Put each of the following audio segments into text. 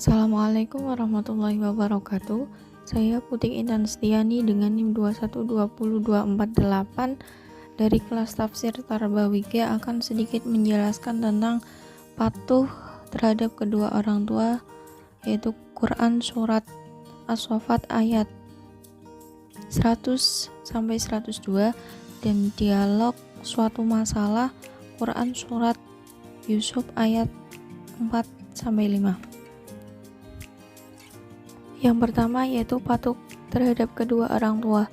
Assalamualaikum warahmatullahi wabarakatuh. Saya Putih Intan Setiani dengan NIM 2120248 dari kelas tafsir Tarbawiyah akan sedikit menjelaskan tentang patuh terhadap kedua orang tua, yaitu Quran surat As-Saffat ayat 100 sampai 102 dan dialog suatu masalah Quran surat Yusuf ayat 4 sampai 5. Yang pertama yaitu patuh terhadap kedua orang tua.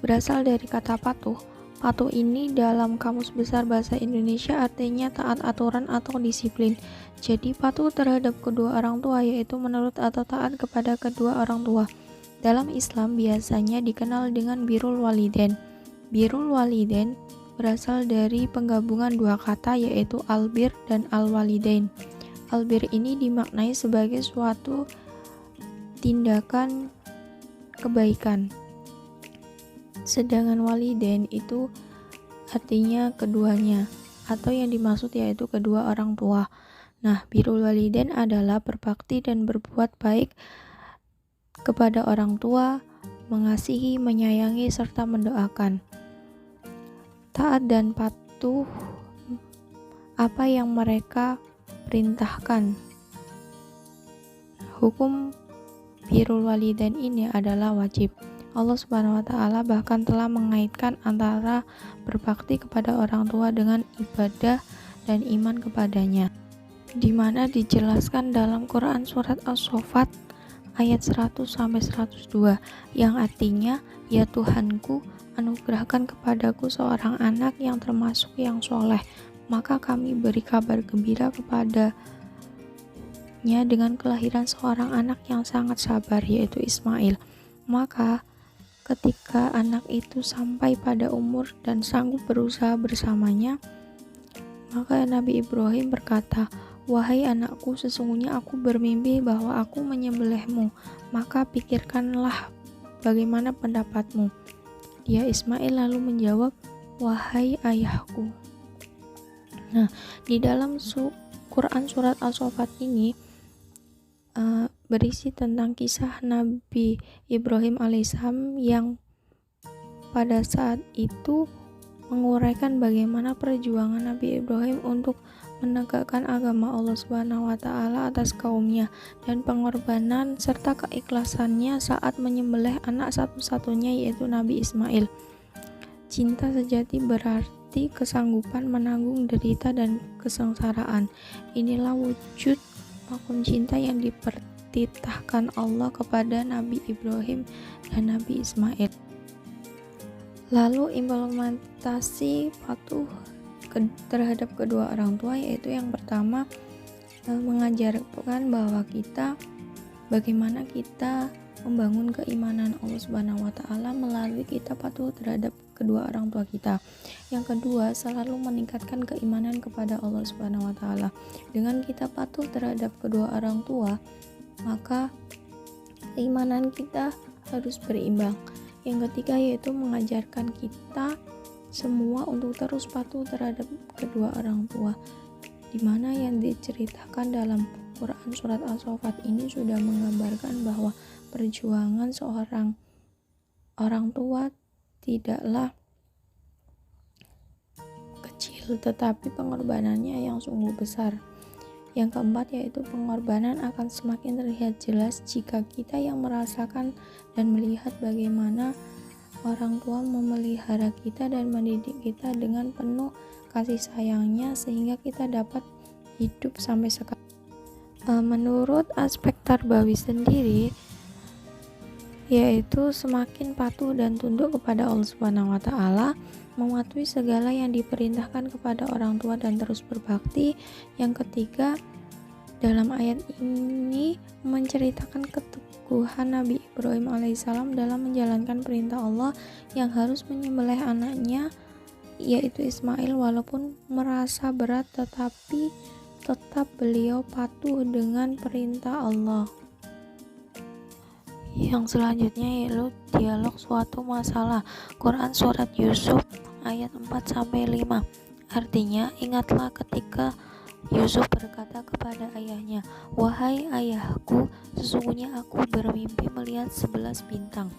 Berasal dari kata patuh. Patuh ini dalam Kamus Besar Bahasa Indonesia artinya taat aturan atau disiplin. Jadi patuh terhadap kedua orang tua yaitu menurut atau taat kepada kedua orang tua. Dalam Islam biasanya dikenal dengan birrul walidain. Birrul walidain berasal dari penggabungan dua kata yaitu albir dan al-walidain. Albir ini dimaknai sebagai suatu tindakan kebaikan, sedangkan walidain itu artinya keduanya, atau yang dimaksud yaitu kedua orang tua. Nah, birrul walidain adalah berbakti dan berbuat baik kepada orang tua, mengasihi, menyayangi, serta mendoakan. Taat dan patuh apa yang mereka perintahkan. Hukum birrul walidain ini adalah wajib. Allah Subhanahu wa taala bahkan telah mengaitkan antara berbakti kepada orang tua dengan ibadah dan iman kepadanya, di mana dijelaskan dalam Quran surat As-Saffat ayat 100 sampai 102 yang artinya, "Ya Tuhanku, anugerahkan kepadaku seorang anak yang termasuk yang soleh, maka kami beri kabar gembira kepada dengan kelahiran seorang anak yang sangat sabar, yaitu Ismail. Maka ketika anak itu sampai pada umur dan sanggup berusaha bersamanya, maka Nabi Ibrahim berkata, 'Wahai anakku, sesungguhnya aku bermimpi bahwa aku menyembelihmu, maka pikirkanlah bagaimana pendapatmu.' Dia Ismail lalu menjawab, 'Wahai ayahku.'" Nah, di dalam Quran surat As-Saffat ini berisi tentang kisah Nabi Ibrahim alaihissalam yang pada saat itu menguraikan bagaimana perjuangan Nabi Ibrahim untuk menegakkan agama Allah Subhanahu wa taala atas kaumnya dan pengorbanan serta keikhlasannya saat menyembelih anak satu-satunya yaitu Nabi Ismail. Cinta sejati berarti kesanggupan menanggung derita dan kesengsaraan. Inilah wujud makom cinta yang dipertitahkan Allah kepada Nabi Ibrahim dan Nabi Ismail. Lalu implementasi patuh terhadap kedua orang tua yaitu yang pertama mengajarkan bahwa bagaimana kita membangun keimanan Allah Subhanahu wa taala melalui kita patuh terhadap kedua orang tua kita. Yang kedua, selalu meningkatkan keimanan kepada Allah Subhanahu wa taala. Dengan kita patuh terhadap kedua orang tua, maka keimanan kita harus berimbang. Yang ketiga yaitu mengajarkan kita semua untuk terus patuh terhadap kedua orang tua, di mana yang diceritakan dalam Quran surat As-Saffat ini sudah menggambarkan bahwa perjuangan seorang orang tua tidaklah kecil, tetapi pengorbanannya yang sungguh besar. Yang keempat yaitu pengorbanan akan semakin terlihat jelas jika kita yang merasakan dan melihat bagaimana orang tua memelihara kita dan mendidik kita dengan penuh kasih sayangnya sehingga kita dapat hidup sampai sekarang. Menurut aspek tarbawi sendiri, yaitu semakin patuh dan tunduk kepada Allah Subhanahu wa taala, mematuhi segala yang diperintahkan kepada orang tua dan terus berbakti. Yang ketiga, dalam ayat ini menceritakan keteguhan Nabi Ibrahim alaihissalam dalam menjalankan perintah Allah yang harus menyembelih anaknya yaitu Ismail walaupun merasa berat, tetapi tetap beliau patuh dengan perintah Allah. Yang selanjutnya yaitu dialog suatu masalah Quran surat Yusuf ayat 4 sampai 5. Artinya, ingatlah ketika Yusuf berkata kepada ayahnya, "Wahai ayahku, sesungguhnya aku bermimpi melihat 11 bintang,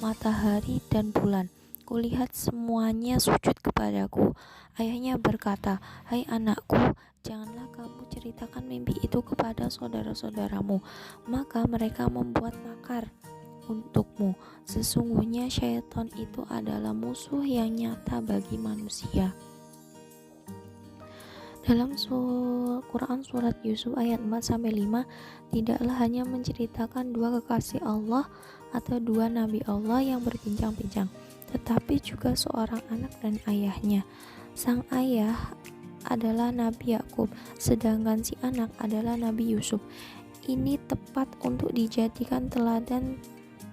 matahari dan bulan. Kulihat semuanya sujud kepadaku." Ayahnya berkata, "Hai anakku, janganlah kamu ceritakan mimpi itu kepada saudara-saudaramu, maka mereka membuat makar untukmu. Sesungguhnya syaitan itu adalah musuh yang nyata bagi manusia." Dalam Quran surat Yusuf ayat 4-5, tidaklah hanya menceritakan dua kekasih Allah atau dua nabi Allah yang berbincang-bincang, tetapi juga seorang anak dan ayahnya. Sang ayah adalah Nabi Yakub, sedangkan si anak adalah Nabi Yusuf. Ini tepat untuk dijadikan teladan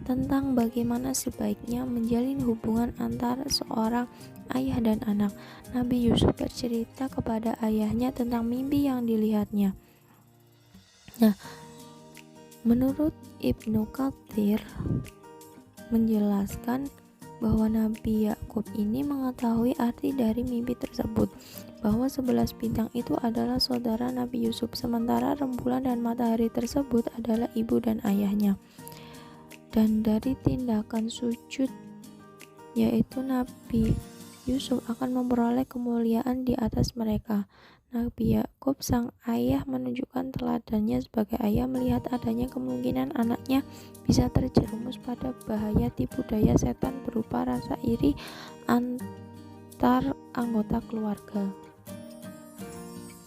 tentang bagaimana sebaiknya menjalin hubungan antara seorang ayah dan anak. Nabi Yusuf bercerita kepada ayahnya tentang mimpi yang dilihatnya. Nah, menurut Ibnu Katsir menjelaskan bahwa Nabi Yakub ini mengetahui arti dari mimpi tersebut, bahwa 11 bintang itu adalah saudara Nabi Yusuf, sementara rembulan dan matahari tersebut adalah ibu dan ayahnya. Dan dari tindakan sujud, yaitu Nabi Yusuf akan memperoleh kemuliaan di atas mereka. Nabi Yakub sang ayah menunjukkan teladannya sebagai ayah melihat adanya kemungkinan anaknya bisa terjerumus pada bahaya tipu daya setan berupa rasa iri antar anggota keluarga.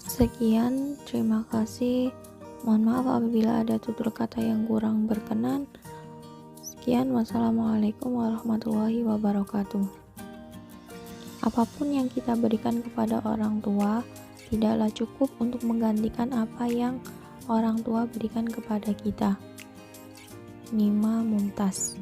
Sekian, terima kasih. Mohon maaf apabila ada tutur kata yang kurang berkenan. Sekian, wassalamualaikum warahmatullahi wabarakatuh. Apapun yang kita berikan kepada orang tua tidaklah cukup untuk menggantikan apa yang orang tua berikan kepada kita. Nima Mumtaz.